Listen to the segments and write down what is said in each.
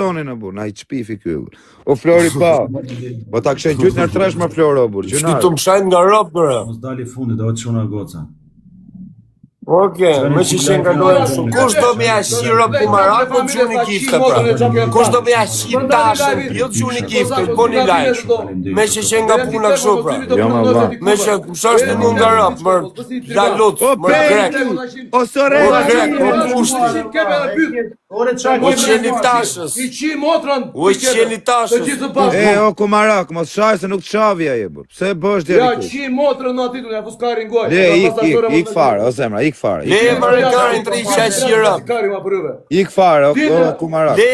tonin në bur, na I çpifi ky. O Flori pa. Po ta kishe gjyt në tresh më Floro bur. Shtytu më shajnë nga rop bërë. Mos dali fundi, do të çuna goca. Oke, më që shenë nga dojnë shumë. Kush do me jashi rop kumarak, po të gjuni gifte pra. Kush do me jashi tashën, jo të gjuni gifte, po një lajsh. Me që shenë nga puna kështu pra. Jo ma vlla. Me që shash të mund nga rop, mërë lalut, mërë grek. O sore. O grek, o pushti. O qeni tashës. O qeni tashës. E o kumarak, mos shaj se nuk çavja je bur. Pse bësh deri Ja, këtu? qi motrën në aty, ja fuskarin goj. Le ik fare, o zemra, ik fare. Le Amerikanin të riqë jashi rop. Ik fare, o kumarak. Le.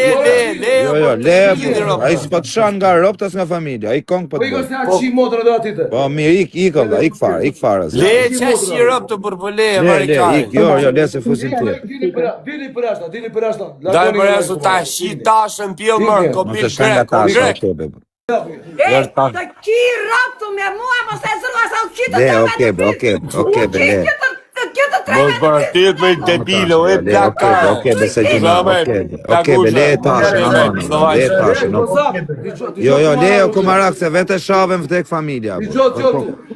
Jo, ai s'po të shan nga rob tas nga familja, ai kong po Po të i bëj. gosë ja qi motrën dhe aty të. Po mirë, ik olla, ik fare. Le qashi rop të përpële Le, Amerikanin. ik, jo, le se fusin ti. Dili për ashta. Daj për e su ta shi tashën pjo mërë, ko Mos pil e shkën nga grek, ko tasha grek. o kebe. Të ki raptu me mua, mos e zërla sa u qitë Le, o kebe, le. Mos baratit me debilo, e plaka. O kebe, se gjina, o kebe, le tashe, le tashe, no. Jo, le o kumarak se vete shavem vdek familja.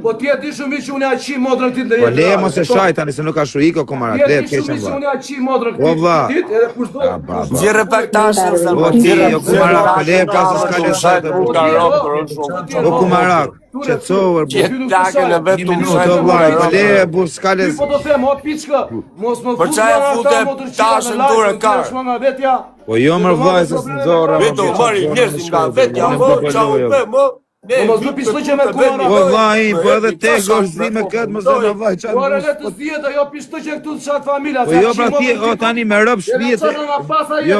Po ti e di shumë që unë ja qi motrën ti dhe Po le mos e shaj tani se nuk ka shuik o kumarak, le të keqen vlla. Unë ja qi motrën Po vlla. edhe kushdo. Gjere pak tashën, sa O ti, o kumarak, po le pasë s'ka le shajtë. O kumarak, qetsoher, Qetë plakën e vetë një të minutë, o vllai, po le bur s'ka le. Po do them, o piçka, mos më Për çaj fute tashën durë karë. nga vetja. Po jo më vllai se s'nxorra. Veto, mori njerëzit nga vetja, mo, qau pe, mo. Mos më piçllëqe me kuara. Po vllai, po edhe te gozdi me kët mos e na vaj çan. Ora le të zgjedh ajo piçllëqe këtu në çat familja. Po jo pra ti, o tani me rob shtëpi. Jo,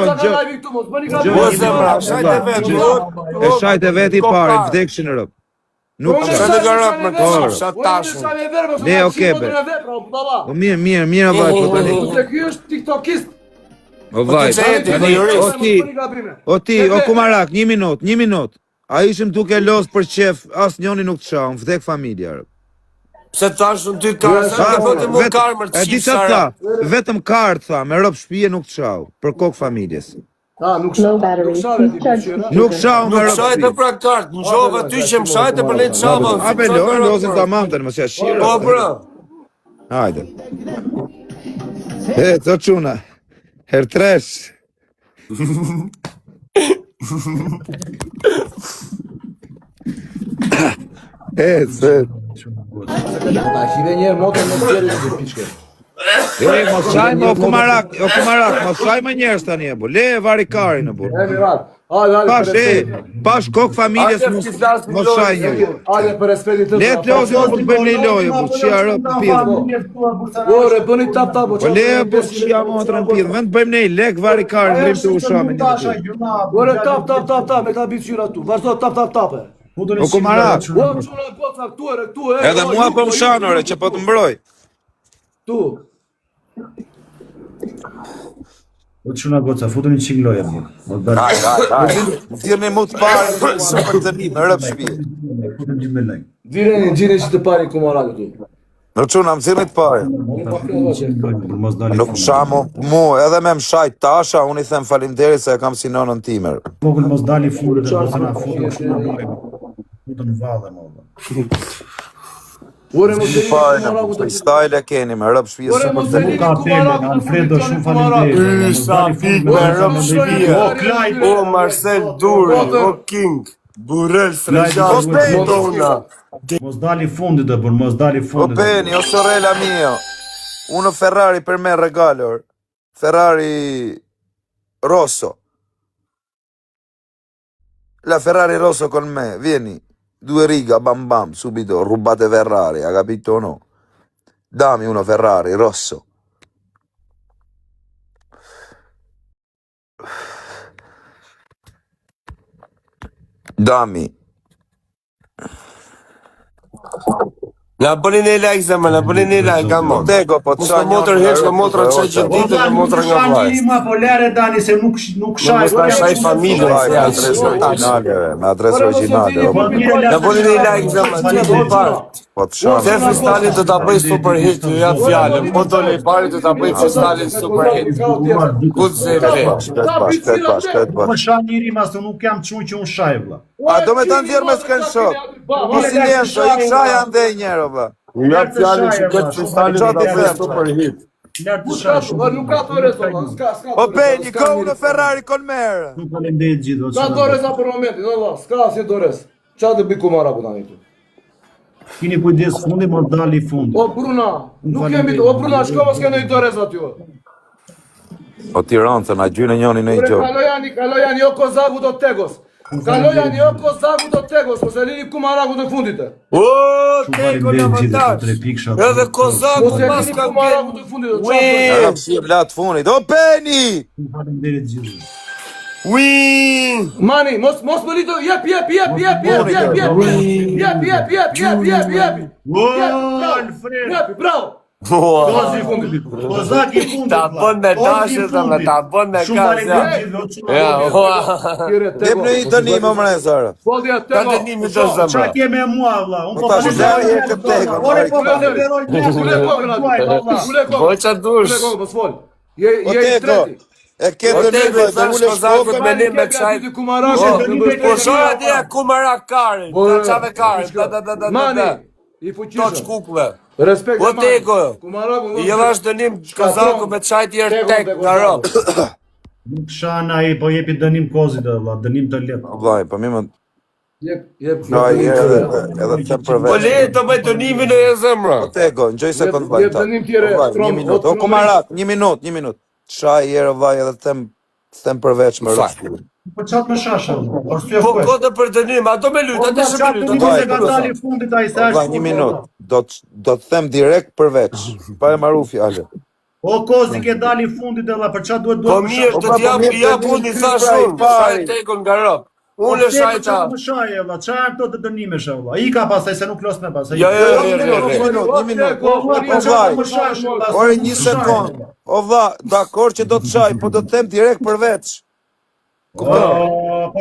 Po zemra, shajte vetë, e shajt e veti pari, vdekshin rob. Nuk Sa çaj. të garap me të sa tashën. Le, o kebe. Po mirë vaj po tani. Se ky është tiktokist. O vaj. ti çajeti, Tani, po jurist. o kumarak, një minut. A ishim duke los për qef, as njoni nuk të shaun, vdek familja. Pse tashën ty karë, sa të fote mu karë mërë E di qifë çfarë sara. tha, vetëm kartë tha, me rob shtëpie nuk të shau, për kokë familjes. Nuk Low battery. Please charge. Nuk shau me Nuk rob shajte shtëpie. pra kartë, në gjove ty që më shajte për lejtë shava. A be lozin tamam tani, mos ja shira. Po bro, Hajde. Co çuna. Her tresh. Ta shive njerë motrën në tjerë në piçke. Mos shaj më o kumarak, mos shaj më njerëz tani e bu. Le varikarin e bu. Pash kokë familjes mos shaj njerëz. Hajde për respektin të. Le të lozin mos të bëjmë një lojë, bu, çia rrop pidh. Ore, bëni tap. Po le bu çia motrën pidh. Vend bëjmë ne lek varikarin ndrim të ushamin. Ore, tap, me ta biçyra tu. Vazhdo tap. O kumarak. Ua, më shuna goca këtu, Edhe mua po më shan ore që po të mbroj. Tu. O çuna goca, futuni çik loja më. Mos dali. Hajde. Thirrni mu të parë për super të mi, me rëp shtëpi. Futëm gjithë me lajk. Gjini që të pari kumarak këtu. Në çuna, më thirrni të parë. Mos dali. Nuk shamu, mu edhe me më shajt tasha, unë I them faleminderit se e kam si nonën timer. Vogël mos dali fundi dhe mos na futëm shumë lojë. Futëm vallë më. Ore, mos deli Parë, kumarak freestyle e keni, me rëp shtëpi Ore, super mos të mi. deli Ka teme, Alfredo, shumë faleminderit. sa pik me rëp shpije. O Marcel Duri, o King, Burrell Fregjaz, Dona. Mos dali fundi dhe bur, mos dali O fundi. Beni, o sorella mio, uno Ferrari per me regalo, Ferrari rosso. La Ferrari rosso con me, vieni, 2 riga, bam, subito, rubate Ferrari, ha capito o no? Dammi uno Ferrari rosso. Dammi. Na bëni një like zemër, na bëni një like, gamon. Tego, po Mos në motër heq, në motra që gjithë ditë, në motra nga vajzë. Ma po lere Dani se nuk shaj. Mos ta shaj familjen, se Me ja adresë origjinale, me adresë origjinale. Na bëni një like zemër, që të parë. Po të shoh. Se freestyle do ta bëj super hit, ju jap fjalën. Po do le pari do ta bëj freestyle super hit. Ku se ve. Shtet Po shaj njëri mas nuk jam çun që un shaj vlla. A do me të ndjerë me screenshot? Nisi njerë, so i këshaj andej njerë, oba. Ju jap fjalën që këtë freestyle do ta bëj super hit. Lart të shaj. Nuk ka të rezo, s'ka. O Beni, ko unë Ferrari con merë. Nuk faleminderit gjithë. Ka doreza për momentin, Allah, s'ka si dorez. Qa të bëj kumara ku tani tu? Kini kujdes fundi më dali fundi. O Bruna, nuk kemi, o Bruna, shko mos kene i dorez aty. O Tiranë, na gjynë njoni në i gjo. Kalojani, o Kozaku do tegos. Kalojani, o Kozaku do tegos, mos e lini kumaraku të fundit e. O, tego në vëndash. Edhe Kozaku Mos e pas lini ka kumaraku të fundit e. Arab si e blat funit. O Beni! Faleminderit gjithë. Ui! Mani, mos më lito, jep. Jep, bravo. Kozaki fundit. Ta bën me dashë dhe ta bën me kasë. Ja, Jep në i dënim o mre, Zara. ka dënimi të Qa zemra. ke me mua vlla? Un Po ta shëzari e që tego. Po qa dush. Je i treti. E ke O dënim, tego, dhe thash ule Kozakut shkokën. me lim me kësaj. Po shoh atje kumara karin. Ta qave karin. Mani, i To fuqishëm. çkukuve. Respekt. O tego. Kumaraku. I jelash dënim Kozaku me çaj tjerë tek nga rob. Nuk shana ai po jepi dënim kozit vlla, dënim të lehtë. Vlaj, po mi më... Jep. No, edhe të Po përveç. le të bëj dënimin e zemra. Tego, në gjoj sekund vaj Jep ta. dënim tjere, Vaj, Trom, një minut. O o, kumarat, një minut. Shaj jere vaj edhe them përveç me rësku. Po çat më shasha vlla. Arsye Po kuaj. kodë për dënim, ato me lut, ato se me lut. Nuk ato se se ka me lut. dali fundit ai sa. Vaj, një minut. Do të them direkt përveç. Pa e maru fjallë. O kozi ke dali fundit valla, për çat duhet Po mirë, të t'jap unë, thash unë, shaj tekon nga rob. Unë shaj ta. Më shaje valla, çfarë këto të dënimesh valla. I ka pastaj se nuk los me pastaj. Jo. Një minut. O vaj, ore një sekund. O vlla, dakor që do të shaj, po do të them direkt përveç. Po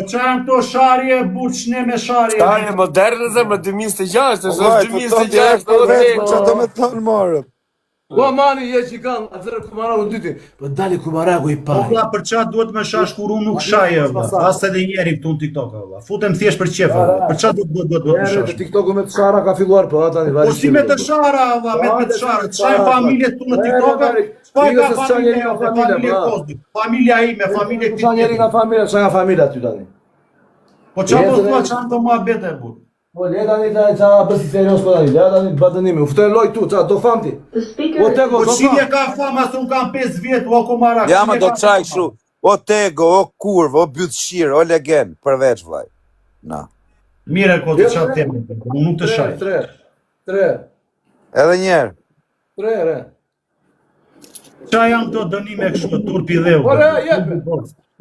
çfarë këto sharje buçne me sharje. Ta e moderne zemra 2006, O është vaj, po të 2006, direkt po përveç, po te. që do me thonë morë. Po mani, je qikam, atëre kumaraku në dyti. Po dali kumaraku i Po pari. vlla për çat duhet më shash kur unë nuk shaje valla. As edhe njëri këtu në TikTok valla. Futem thjesht për qef valla. Për çat duhet më shash. TikToku me të shara ka filluar, po ata tani Po si me të shara valla, me të shara. Çaj familje këtu në TikTok. Po ka familje kozit. Familja ime, familje Sa njeri nga familja, sa nga familja ty tani. Po çfarë do thua çan do muhabet e but. Po le tani ça bësi serios po tani. Le tani badënimi. U ftoj loj tu, ça do famti. O tego, Po do çinje ka fama se un kam 5 vjet o komarak. Ja, ma do të qaj kështu. O tego, o kurvë, o bytëshirë, o legend, përveç vlaj. Na. Mire ko të çat them, unë nuk të shaj. 3. Edhe njerë. 3. Qa janë këto dënime kështu turpi dheu? Ore, jepe.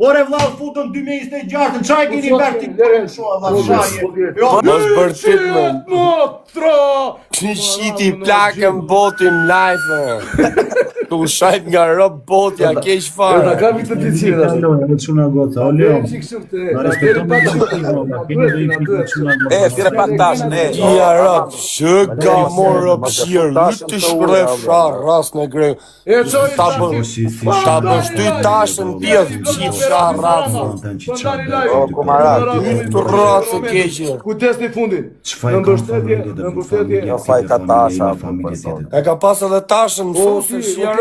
Ore vllai futën 2026, çaj keni bërë ti kështu valla shaje. Jo, Mos bërtit me. Motro! Shiti plakën botin live. Tu shajt nga rob botja, keq Na fare. kam të picire tash. Alo, çuna gota, o Leon. Na respekton me gjithë Thire pak tashën, Ia rob, që ka morë rob shirë, lu të shpref shar, ras në gre. E çoj. Ta bësh ty tashën pjedh, qit shar rasën. O, kumarak. Të rasë keqe. Kujdes në fundin. Në mbështetje. Jo faj ka tasha. E ka pas edhe tashën mësuese shirë,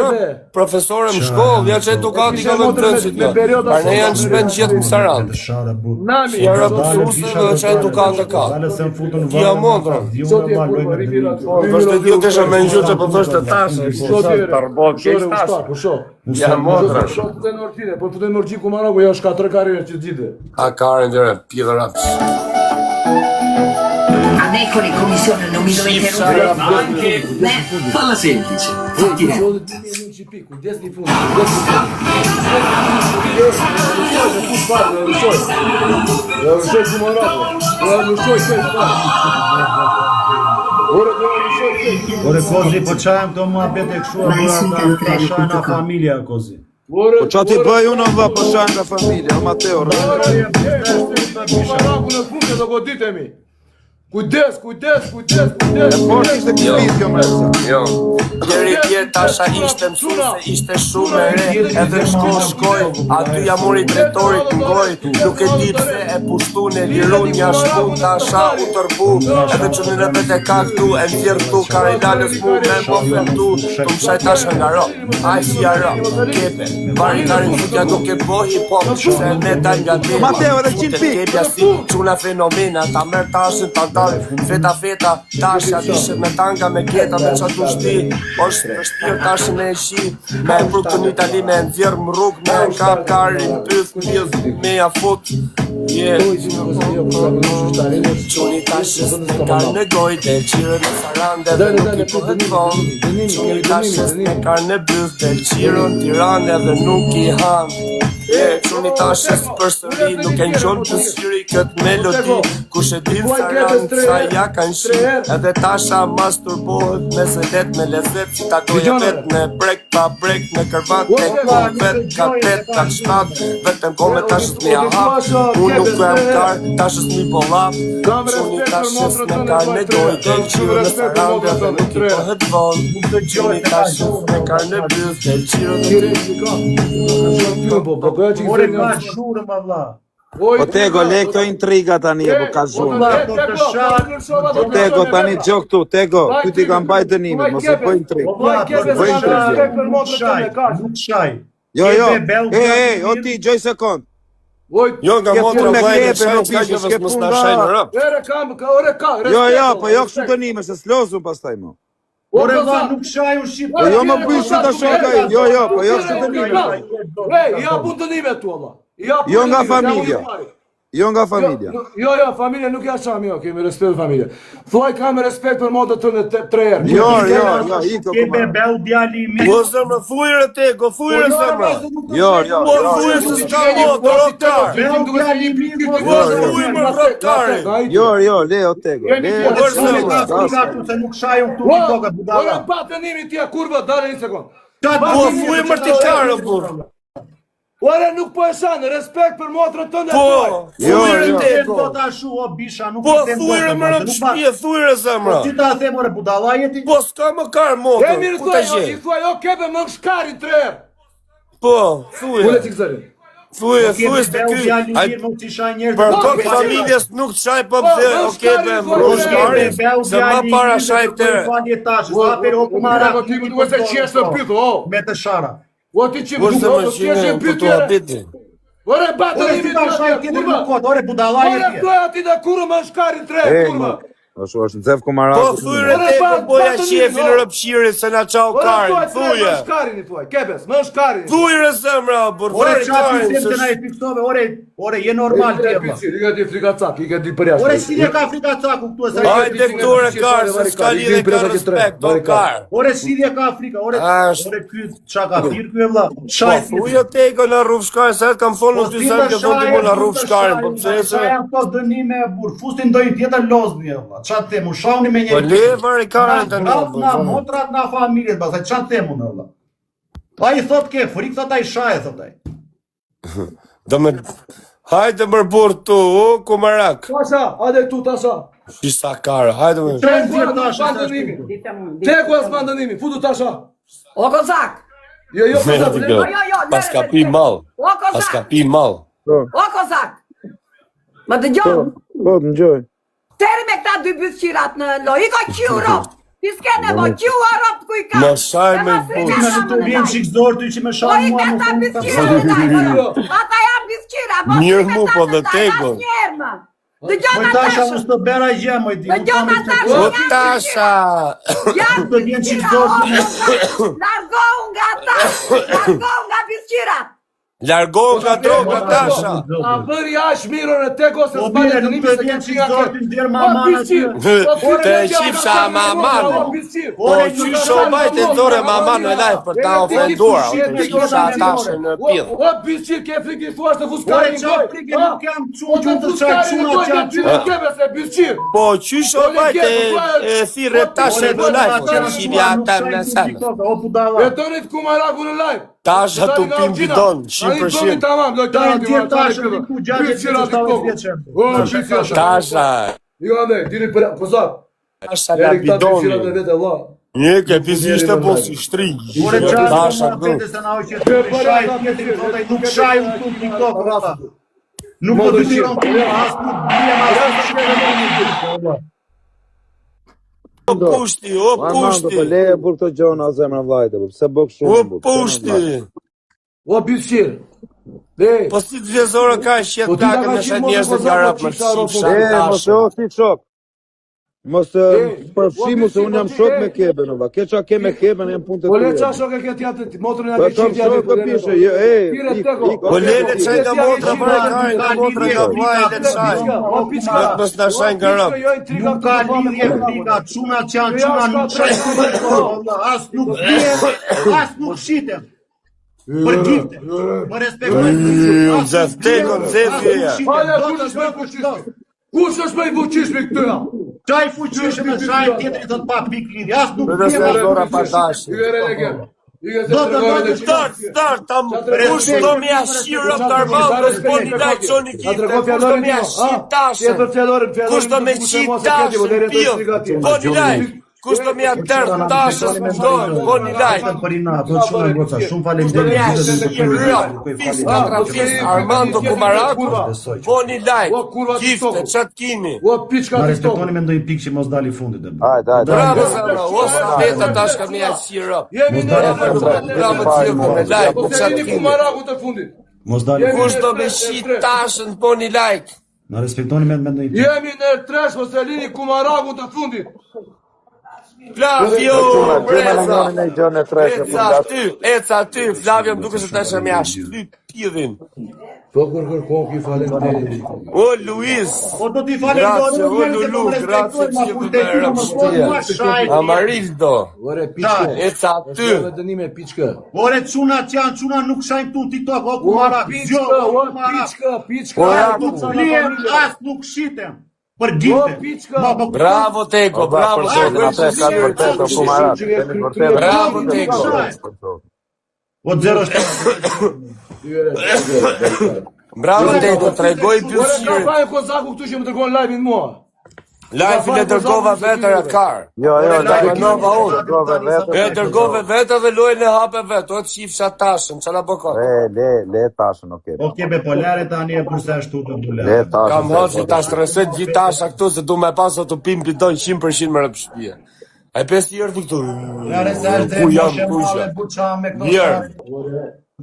profesore më shkollë, ja që edukati ka dhe të rëndësit në. Par ne janë shpend gjithë më sarand. Nami. Ja rëpë mësuese dhe që edukat ka. Kia mondra. Vështë t'ju të shë me një që për thështë të tashën. Tarbot, keq tashën. Ja mondra. Po të në po të në orqi kumaraku, jo është 4 karire që gjithë. A karen dhere, pjedhe rapës. A me con le commissioni non mi dovete rompere anche me. Falla semplice. Fatti Kujdes në fundin. Kujdes në fundin. Ore Kozi, po çajm këto muhabete kështu ta shana familja Kozi. Po qa ti bëj unë vlla po shajnë nga familja, amateur. Kumaraku në fund do goditemi. Kujdes. E poshtë ishte këpizjo me sa. Jo. Njeri tjerë tasha ishte mësuse, ishte shumë e re, edhe shkoj, aty ja mori drejtorit n'goj, nuk e di pse e pushtu në liru një shpun, tasha u tërbu, edhe që në repet e ka këtu, e nxjerë këtu, ka rilalës mu, me më fëndu, të më shaj tasha nga ro, aj si ja ro, kepe, bari karin futja nuk e po hip-hop, se ne dal nga tema, Mateo, edhe 100 pikë. kepja si quna fenomena, ta merë tashin, ta feta, tasha dishe me tanga, me keta, me qatu shti, është vështirë tashin e shi, me e pruk të një tali, me nëzirë më rrug, me në kap karin, pyth, me ja fut, Quni tashës me karë në gojde, qire në sarande dhe nuk i pëhet von. Quni tashës me karë në byth, dhe qire në tirane dhe nuk i han. Quni tashës për sëri, nuk e njonë të shiri këtë melodi, kush e din sarand, sa ja kanë shi, edhe tasha masturbohet me sedet me lezet, si ta doja vet me brek pa brek, me kërvat e kom vet, ka 8, ka 7, vetëm kome tashës me ahap, unë nuk e më karë, tashës mi po lap, quni tashës me karë në gojde, qire në sarande dhe nuk i pëhet von, quni tashës me karë në byth, dhe qire në Ore ka shurë më vlla. Po Tego, le këto intriga tani, po ka zhunë. Po Tego, tani gjo këtu, Tego, ty ti kam bajt dënimit, mos e bëj intrigë. Nuk shaj. Jo, o ti, gjoj sekund. Jo, nga motra vajnë, s'ka gjëvës mos në shajnë rëp. Jo, po jo kështu dënime, se s'lozu pastaj mo. Ore vlla, nuk shaj u shqip. Po jo më bëj që ta shoka i, jo, po jo kështu dënime. Ja bu dënime tu Allah. Jo nga familja. Jo nga familja. Jo, familja nuk ja sham, jo, kemi respekt për familja. Thuaj kam respekt për motët të në 3 herë. Jo, iko Kebe kuma. bel djali mi. Po zëmë, fujre Tego, fujre zëmë. Jo. Po fujre se s'ka motë, roktar. Bel djali mi. Jo, le o Tego. Se nuk shaj u këtu një tokat budala. Ore pa dënimin tja kurva, dale një sekund. Po fujre mërtitarë, burë. Ore nuk po e shanë, respekt për motrën tënde. Po, fujre Tego. Po ta shu o bisha, nuk Po fujre më rëmë shpje, fujre zëmra. Si ta them ore budala jeti? Po s'ka më karë E motë, mirë ku ta thuaj, gjej? i thuaj, o kebe më në shkarin 3 herë. Po, Ule fujre. që këzërin. Fujre s'te Bel ky. djali Ai, mirë, mos i shaj njerëz. për këtë familjes nuk shaj po pëthe, o kebe më rrushkari, se ma para shaj këtere. Me të shara. O ti që Por se më të qime, kjeshe po pyt tu tjere. habiti. Ore ba Ore si dënimin ta shaj tja tjetër kurva. nuk kod, ore budala Ore jeti. thuaj ati dhe kurë më në shkarin 3 herë, kurva. Është nxef kumara. Po fujre Tego, boja qefin në rëpshirit se na qau Ore karin, thuaj, më fuje. në shkarin i thuaj, kebes, më në shkarin. Fujre zëmra, Ore burfari çfarë karin, pyetëm të na i fiksove, ore je normal ti valla. I ka di frika cak, i ka di për jashtë. Ore si ne ka Afrika caku këtu e sa. Hajde këture karë, se s'ka lidhe ka respekt, o karë. Ore si ne ka Afrika, ore ky çka ka thirr ky valla. Po Shaj. fuje Tego në rruf shkarin, se kam folë në ty sa ke thonë ti mu në rruf shkarin, po pse se... Janë këto dënime burr, fusti ndonjë tjetër lozni valla. Ç'a them, u shahuni me Po njëri. le vari karin të Na në, motrat na familjet, pastaj ç'a them unë valla. Ai thot ke frikë, thot ai shaj, thot ai. do me... Hajde mër burë tu, o kumarak. Tasha, ade tu tasha. Pisa karë, hajde më... Tego as bandënimi, futu tasha. O kozak. Jo, Pas ka pi mal, O pas ka kozak. pi mal. O kozak. Më dëgjon. Po, dëgjoj. Teri me këta 2 bythqirat në lo. I ka qiu rop. Ti s'kene mo qiu a rop ku i ka. Më shaj me Ti na të vjen shikzor ty që më Po shaj i mua këta më. bythqirat. Ata janë bythqira. Mirë mu, po dhe Tego. Dëgjon Moj tasha Natasha. mos të bera gjë, moj di. Dëgjon Natasha. O tasha! Janë Të vjen shikzor ty. Largohu nga ata. Largohu nga bythqirat. Largohu nga droga Tasha. A bëri aq mirën e Tegos se Po s'bane mire, të nuk nimi të se vjen kemë që nga zotin djerë Po maman pisqir. Te qifsha maman. Po qysho bajt e thore maman në live për ta ofenduar. Te qifsha Tashën në pidh. O pisqir ke frikë thua se Ore, fuskari qa frikë nuk jam quqën të qaj quna qanë. Po qysho bajt e thire Tashën në live. Që qivja ata në sanë. O budala. E tonit Kumaraku në live. Tasha të pim bidon, 100%. Tasha. Jo, ande, dini për kozak. Tasha la bidon. Një ke pisi ishte po si shtring. Ore, Tasha qanë do. se na hoqe të shaj tjetëri, nuk shaj unë të TikTok, rasta. Nuk do të shiron të as nuk bje O pushti, o pushti. Leje për këto gjona zemra vllajtë, pse bëk shumë. O pushti. O pisqir. Po si të vjezore ka shqet takën në shetë njerëzit nga rap më qifsha Mos e osti shok. Mos përfshimu se unë jam shok me Keben, ova. Ke qa ke me Keben, jam punë të Po le tyre. qa shok e këtë jatë motrën e Po këtë kam qitë shok të pishe, Po lele qaj nga motra për e kaj, nga motra nga vaj, le qaj. Vetë mës në shaj nga rap. Nuk ka lidhje frika, quna që janë quna nuk shajnë, as nuk bjen, as nuk shiten. Për gifte, për respektojnë. Zëfteko, zëfjeja. Pala, kush është me i fuqishmi këtëra? Qaj fuqishme me shajnë tjetëri të të pa pik lidhje, as nuk Për bjen. nësë zora pa dashi. Start, tam kush do me ashir rap Karbal, kush po një lajt qoni kifte, kush do me ashir tashën, kush do me qit tashën, pil, po një lajt. Kush do me atër tashës më dojnë, po një lajt. Për ina, do shumë goca, shumë falemderit. Armando Kumaraku, po një lajt, kifte, qatë kini. O piçka Ma të respektoni me ndoj pikë që mos dali fundit e bërë. Hajde. Bravo zemra, ose veta tash ka me ashir rap. Jemi në Bravo të cilë me lajt, po Po se qatë jeni kini. Kumaraku të fundit. Mos dali fundit. Kush do me qit tashën, po një lajt. Ma respektoni me ndoj pikë. Jemi në tresh, po se lini Kumaraku të fundit. Flavio, breza. Eca Eca aty, Flavio më duke se të shë me ashtu pidhin. Po kërkër koki falen të O, Luis, O do t'i falem Grazie, do o, Lulu, grazie që të me rëpshtia. Amarildo, Ore piçka. Eca aty. Me dënime piçka. Ore quna që janë, quna nuk shajnë tu TikTok, o Kumarak, Piçka, o piçka. Ora, Nuk bliem, as nuk shitem. Për O gifte. piçka. Bravo Teko, bravo Bravo Teko. O 07. Bravo Teko, tregoj Ore ka bjushirë. pa e Kozaku këtu që më tërgojnë live-in mua. Live e dërgova vetër e kar. E dërgove vetë dhe lojnë e hape vetë. O të qifsha tashën, qëla bëkot. Le tashën, okay. O kebe polare tani e përse ashtu të Le dulare. tashën. Kam hësi ta streset gjithë tasha këtu se du me paso të pim bidon 100% më rëpshpje. A i pes të jërë këtu. Lare se është Ku dhe jam, moshe ku male jam. buqa me këto Vjerë.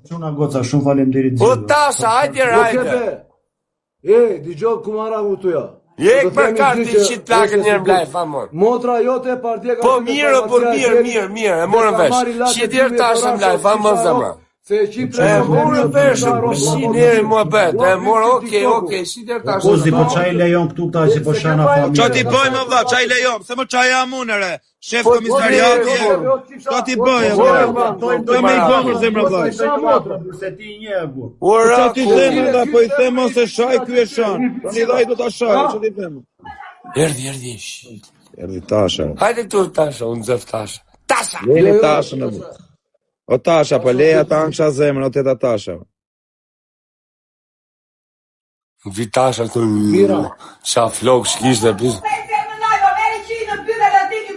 Quna goca, shumë falemderit O gjithë. tasha, hajde Po rajde. kebe. Digjoj Kumaraku të ja. Jek për kartë të qitë plakën njërë mlaj, famon. Motra jote partia ka... Po mirë, mirë, e morën vesh. Qitjerë tashë mlaj, famon zemra. Se qim E morën vesh, shi njëri mua bet, e morë, okej, qitjerë tashë. Kozi, po qaj lejon këtu ta që po shana familje. Qa ti bëjmë vlla, qa i lejom, se më qa jam unëre, shef komisariat, qa ti bëjmë vlla, të me i bëmër zemra vlla. Se ti një e bu. Ora, Qa ti themë vlla, po i themë se shaj ky e shan, të një dhaj do t'a shaj, qa ti themë. erdi, Erdi tasha. hajde këtu tasha, unë zëf tasha. Tasha! Leni tashën e bu. O tasha, po leja ta anksha zemrën, o teta tasha. Vi tasha të qa flok shkishtë e pisë.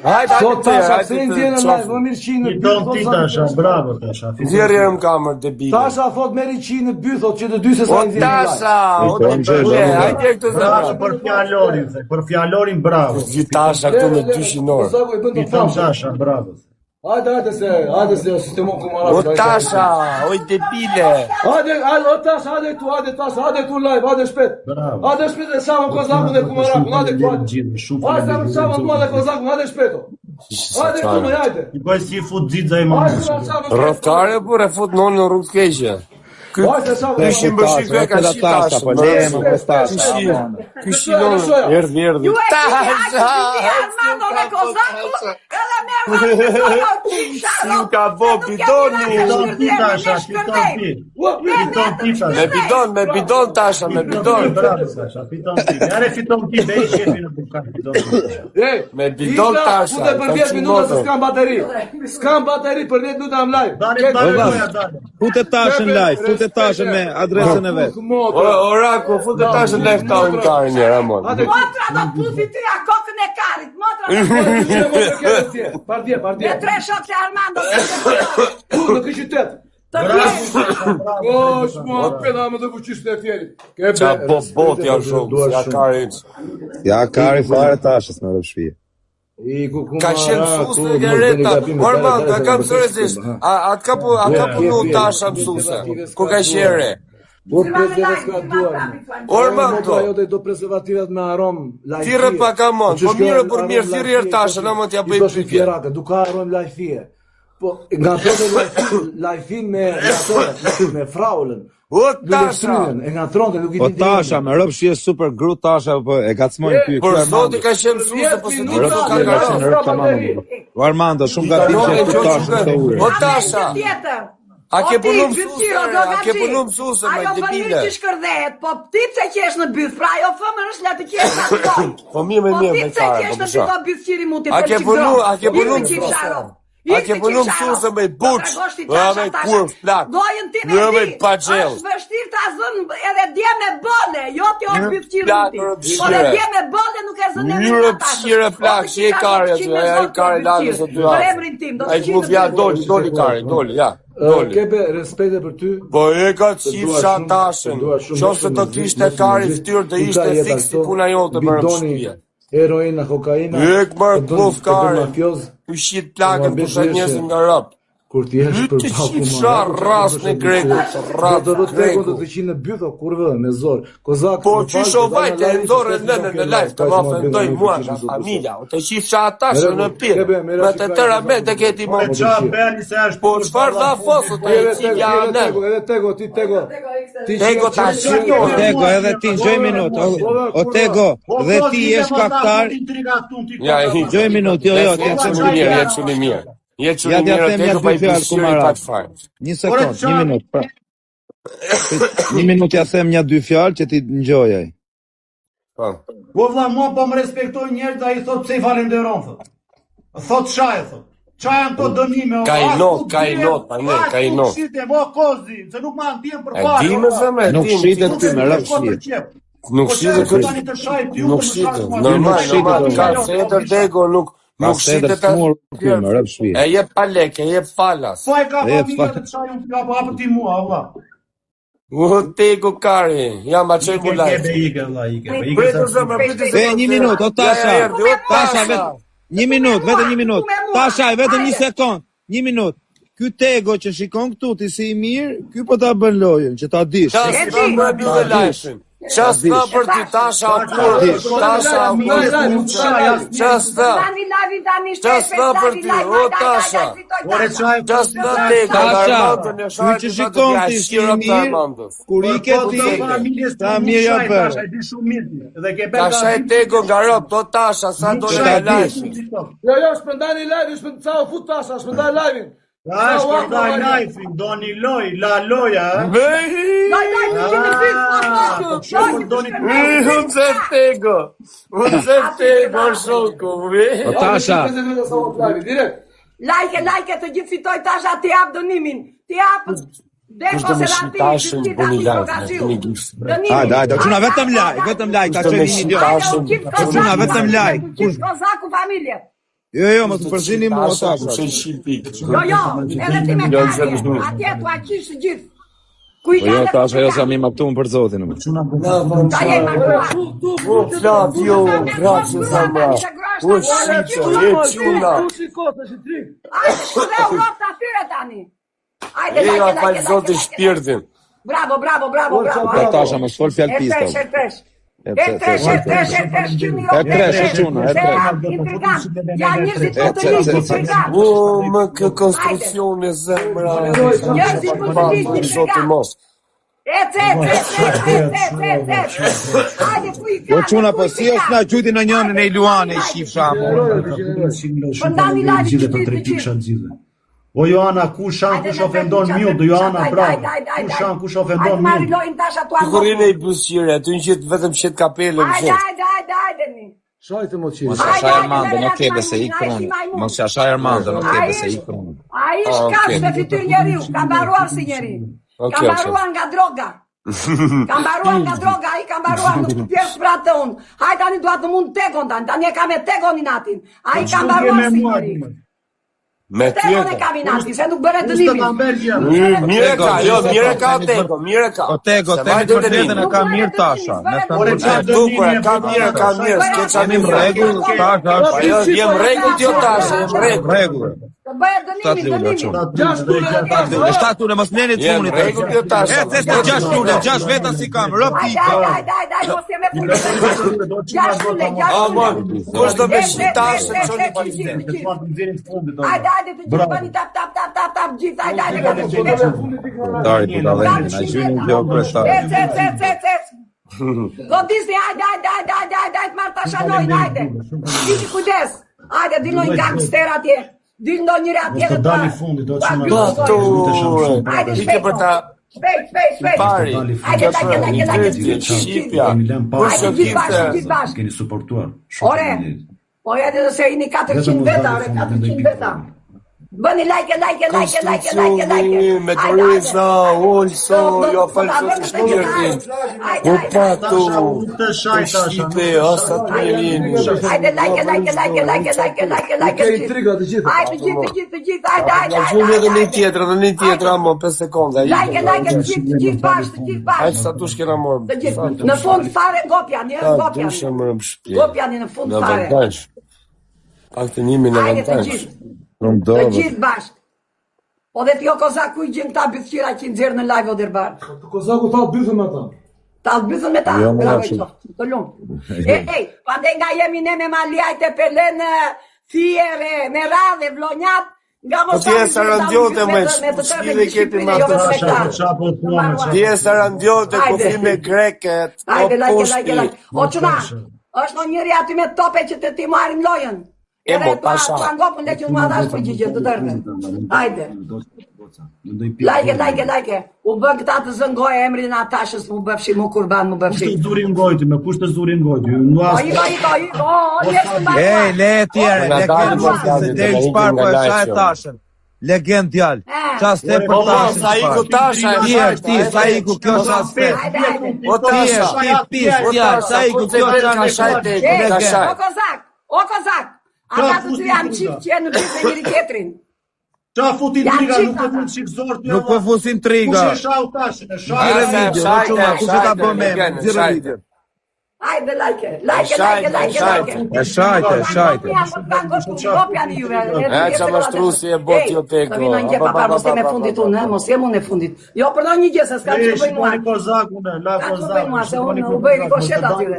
Hajde, Sot tasha, hajde pse në të tjenë në live, më qofë. mirë qinë në I don ti tasha, bravo tasha. Zjerë jërë më kamër të bide. Tasha thot meri qinë në by, thot që të dy se sa O në tjenë në live. tasha, o të bële, hajde këtu Bravo zemra. për fjalorin, për fjalorin bravo. Vi tasha këtu në 200 orë. Kozaku i bën I të thëm famë. tasha, bravo. Hajde se sistemon Kumaraku. O tasha, oj debile. O tasha, hajde tu live, hajde shpet. Bravo. Hajde shpet e Samu Kozaku dhe Kumaraku, hajde tu hajde. Gjithë, shumë Hajde falemderit. Samu mua dhe Kozaku, hajde shpeto. Hajde tu me hajde. I bëj si fut gjithë dhe i mamë. Hajde Samu. Rotare, por e fut në rrugë të keqe. Kyshin bëshik e ka shi tasha. Po leje më postasha. Kyshin erdhi. Ju e Armando me Kozaku, edhe merr Si ka bo bidoni. Me bidon tasha, me bidon. Bravo, Sasha, fiton ti. Are fiton ti, dhe i shefi në bukan fiton ti. Me bidon tasha. Fute për 10 minuta se s'kam bateri. S'kam bateri për 10 minuta am live. Dale. Fute tashën live, fute tashën me adresën e vet. Orako, fute tashën live ta unë karin një, Ramon. Motra do të pusi ty a kokën e karit. Motra Partje. me 3 shok se Armando. Në këtë qytet. Të Kosh, mo, pena më të fuqishtë e fjerit. Qa bot ja shumë, ja karin. Ja kari fare tashës me rëpshpije. Ka qenë mësuse e Gareta. Armando, a kam sërëzisht. A ka punu tasha mësuse. Ku ka qere? Armando. Do preservativat me arom. Thirë pa kamon. Po mirë për mirë, thirë herë tasha, në më t'ja bëjt pytje. Duka arom lajfie. Po, nga tronë lajfin me fraulën. O tasha! E nga tronë, nuk i Po tasha, me rëpshpije super gru tasha, po e gacmojnë ty. Por zoti ka qenë mësuse, po se ti do ka karon. Armando, shumë gatim që e të tashën të ure. O tasha! A ke punu mësuse me debile? Ajo që shkërdhet, po ti pse qesh në byth, pra ajo fëmën është le të qesh në atë. Po mirë me Po ti pse kare, qesh po në përshak. byth byth qiri muti A për ke qikzon. punu mësuse? A ke punu mësuse me buq? Me kur flak? Me pajel? Është vështirë ta zën edhe dje me bole, jo ti o byth qiri Flak, muti. Po dhe dje me bole nuk e zën e Mirë pëshire flak, që e kare aty, e kare lalës o dy Për atë. emrin tim, do A i që mu vja doli kare, doli, ja. Doli. Kebe, respekte për ty. Po e ka të qifsha tashen. Qofse të kishte kari ftyrë të ishte fiks si puna jote për rëmshpije. Heroina, kokaina. E këmër kluf kare. U shqit plakën për shet njësin nga rëp. Kur ti jesh për Të qifsha ras në grekut, ras do të grekut. të qinë në byth o kurvë me zor. Kozak. Po qysho vajte e ndore në live të ma fendoj mua nga familja. Të qifsha atashe në pirë. Me të tëra me të keti më. Po qfar dha fosët e i qilja në. Edhe tego, ti tego. Tego ta shqinjo. Tego, edhe ti, gjoj minut. O Tego, dhe ti jesh kaktar. Ja, e hi. Gjoj minut, jo, ti Jetë që në mirë, jetë që në mirë. Jetë që Ja në t'ja mirë, them të ja ego pa i dy fjalë, përshiri Kumara. pa të fajnë. Një sekund, një minut. Pra. Një minut ja them një dy fjalë që ti ngjojaj. Po vlla, mua po më respektoj njerëz, ai thot pse i falenderon thot. Thot çaj thot. Çaj janë to dënime. Ka i not, pa ne, ka i not. Shite, mo kozi, se nuk ma ndjen për E fare. di me zemre, Nuk di. shitet ty me rëpshpije. Nuk shitet ty. Tani të shajt ju. Nuk shitet. Normal, ka se Tego nuk shitet të smur ty me rëpshpije. E jep pa lek, e jep falas. Po e ka familja të çaj unë ka apo ti mua, valla. U Tego kari, jam a qej mu lajt. Ike, valla, ike. Pretë zemre, pretë zemre. Një minut, o Tasha. Tasha, vetëm. Një minut, vetëm një minut. Tasha, vetëm një sekond. Një minut. Ky Tego që shikon këtu ti si i mirë, ky po ta bën lojën, që ta dish. Qas në më bjë lajshin. Qas në për ti tasha o kur, tasha o kur, qas në. Qas në për ti, o tasha. Qas në Tego, Ky që shikon ti si i mirë, kur i ke ti, ta mirë ja bërë. Ka shaj Tego nga rëp, to tasha, sa do në lajshin. Jo, shpëndani live, shpëndani fut tasha, shpëndani live. Ja, shpëndaj lajfin, doni loj, la loja. Unë se Tego, shoku, O Tasha, Like të gjithë fitoj tasha të jap dënimin. Të jap Kushtë me shqitashën bëni like, hajde, quna vetëm like, ka qënë një idiot. Quna vetëm like. Gjithë Kozaku familje. Jo, mos të përzini mu o Tasha. Jo, edhe ti me kake, atje tu aqishë gjithë. Po jo, Tasha, jo sa mi ma këtu më për zotin. Ta je martua. O flat, jo, grazie zemra. O shqipë, e quna. Ajde, shkëve u rop të atyre tani. Ajde, E ja falë zotë i shpirtin. Bravo. Ka Tasha, mos fol fjal pista. E tresh, quna. Ja njërzit po të liqë, intrigat. O, më kë konstruksione zemra. Njërzit po të liqë, intrigat. Hajde, ku i Jo çuna po si është na gjyti në njërin e Luane i shifsha. O Joana, kush ofendon mjut, Joana, bravo. Kush ofendon mjut. Kurrine i buzëqire, aty në gjithë vetëm qet kapele më shit. Hajde. Shajte mo qiri. Mos ja shaj Armando, nuk kebe se ik pruni. Mos ja shaj Armando, nuk kebe se ik pruni. Ai shkash me fytyr njeriu, ka mbaruar si njeri. Ka mbaruar nga droga. Ka mbaruar nga droga, ai ka mbaruar nuk pjesë për atë unë. Haj tani dua të mund tekon tani e ka me tekon i natin. Ai ka mbaruar si njeri. Me Tekon e ka i natin, se nuk bëre dënimin. Mire ka o Tego, mire ka. O Tego, temi për vetën e ka mirë Tasha. Dukur, ka mirë, s'ke qa Jemi në rregull, Tasha është. Jem rregull t'jo Tasha, jem rregull. Të bëhe dënimin. 7 ule, mos mleni të Jem funit. rregull t'jo Tasha. E, 6 ule, 6 vetën si kam, rëp tiko. Daj, mos jeme punë. 6 ule. Amon, kush do me shi Tasha, qoni pa i vite. Hajde, të gjithë bëni tap, gjithë, hajde. Dari për dalëmin, a gjynin kjo krestar. Godisni, hajde, Marta Shanojnë, hajde. Diti kujdes, hajde, dilojnë gangster atje. Dilë ndo njëre atje dhe ta. Hajde, shpejt pari. Hajde, Shqipja. Hajde, gjithë bashkë. Keni suportuar. Ore, po edhe se jeni 400 veta, 400 veta. Bëni like. Me Dorisa, Olso, jo falë që të shmirë. O patu, të shqipe, asa të mirini. Hajde, like. Ke intriga të gjithë. Hajde, gjithë, hajde. Gjumë edhe një tjetër, amo, 5 sekonda. Like, të gjithë bashkë. Hajde sa tu shkena morë. Në fund fare gopja, një gopja. Dushe më rëmë shpje. Gopja një në fund Në fare. avantaj. Pak të njimi në Hajde të avantaj. gjithë. Të gjithë bashkë. Po dhe t'jo Kozaku i gjenë këta bëthqira që i nëzirë në live o dërbarë. Të Kozaku ta bythën me ta. Ta bëthën me ta. Të lumë. Pande nga jemi ne me Maljajt e Pelen, Fiere, me radhe, vlonjat, nga mos Ti e sarandiote me shpile keti ma të Ti e sarandiote kufi me greket. Hajde, like. O quna, është në njëri aty me tope që të ti marim lojën. E mo, pasha. Pa ngopën le që më adash për gjigje të dërme. Hajde. Like. U bë këta të zëngoj emrin Natashës, mu bëfshi, mu kurban, mu bëfshi. Kushtë të zurin gojti, me kushtë të zurin gojti. Ej, le tjere, legend mështë se dhe i shpar po e shaj Tashën. Legend djallë. Qas te për Tashën. Sa i ku Tasha e shajt. Ti, sa i ku kjo qas te. O Tasha. Pis, djallë, sa i ku kjo qas te. O Kozak, ata të të janë qifë që e në gjithë e njëri tjetrin. Qa fut intriga, nuk po fut shik zorti. Nuk po fut intriga. Kush e shau Tashën, e shau. Zire video, në quma, ku që ta bëme, zire video. Hajde, like. E shajte. E qa më shtru si e bot jo teko. Të vinë në gje papar, mos jem e fundit unë, mos jem unë e fundit. Jo, përdo një gje, se s'ka që bëjnë mua. Shikoni Kozakun, la Ka që Kozakun. bëjnë mua, se unë u bëjnë i koshet atyre.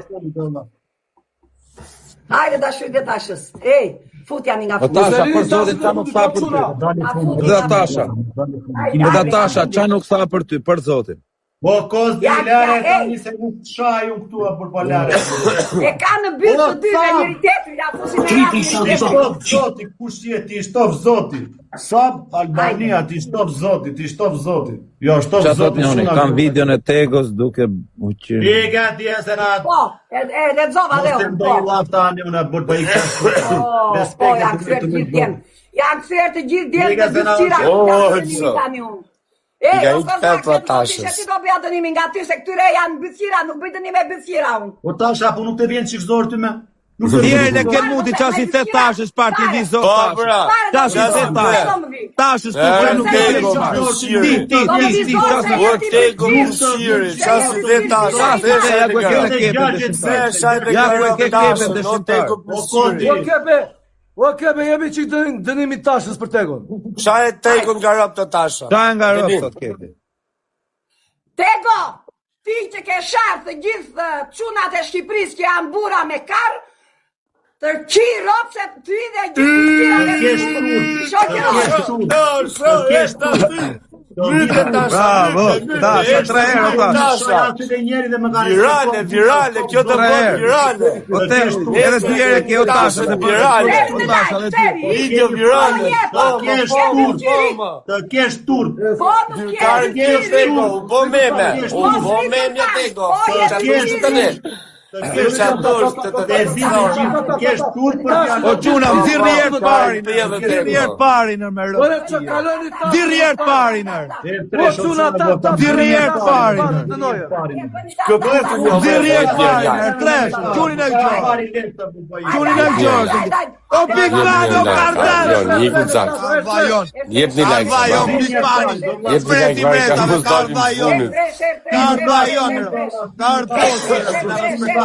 Hajde da shujt e Tashës. Ej, fut janë nga fundit. Tasha, për zotin, qa nuk tha për ty. Dhe Tasha, qa nuk tha për ty, për zotin. Po koz dilare tani se nuk shaj unë këtu për palare. E ka në bytë të dy dhe njëri tjetër, ja fusin e janë. Shtop zoti, kush je ti shtop zoti. Sab Albania ti shtop zoti, Jo, shtop Qa thot zoti. njoni, kam videon e Tegos duke uqyrë. I gati e se na... Po, e ledzova dhe Mos të unë, ndoj po. laftani unë bërë për i kështë. Po, janë kësër të gjithë djemë. Janë kësër të gjithë djemë të bëqira. E, o Kozak, se ti do bëja dënimi nga ty, se këtyre janë bëqira, nuk bëj dënimi me bëqira unë. O Tasha, po nuk të vjen qikë zorë ty me? Tjerë në ke mundi, qa si the Tashës parti di zot Po, Tashës. bra. Qa si the Tashës ku që nuk e Tego vjen. Mëshiri. Ti, O Tego Mëshiri. Qa si dhe Tasha. Ja ku e ke kepën dhe shqiptar. Ja ku e ke kepën dhe shqiptar. O kebe, jemi që dënimi Tashës për Tegon. Qa e Tegon nga rap të Tasha. Qa nga rëpë të kepë. Tego, ti që ke shartë të gjithë qunat e Shqipëris që janë bura me karë, të qi ropë se ty dhe gjithë të qira me shokë ropë. Myte Tasha, Bravo, Tasha, 3 herë Tasha. Virale, kjo të bëhet virale. O tesh, edhe 2 herë ke o Tasha se virale. O Tasha dhe 2. Video virale. Të kesh turp. Karën kjo tego, u bo meme. U bo meme tego. Të kesh turp për fjallë. O gjuna, më dirë njerë parin. Dirë njerë parin në mërë. Dirë njerë parin në. Dirë njerë parin në. Dirë njerë parin në. Tresh, gjuni në gjorë. Gjuni në gjorë. O Big Man, o Kardan. Vajon. Jep një like. Vajon, Big Man. Jep një like, vaj, ka mos dalim punit. Kardan. Kardan.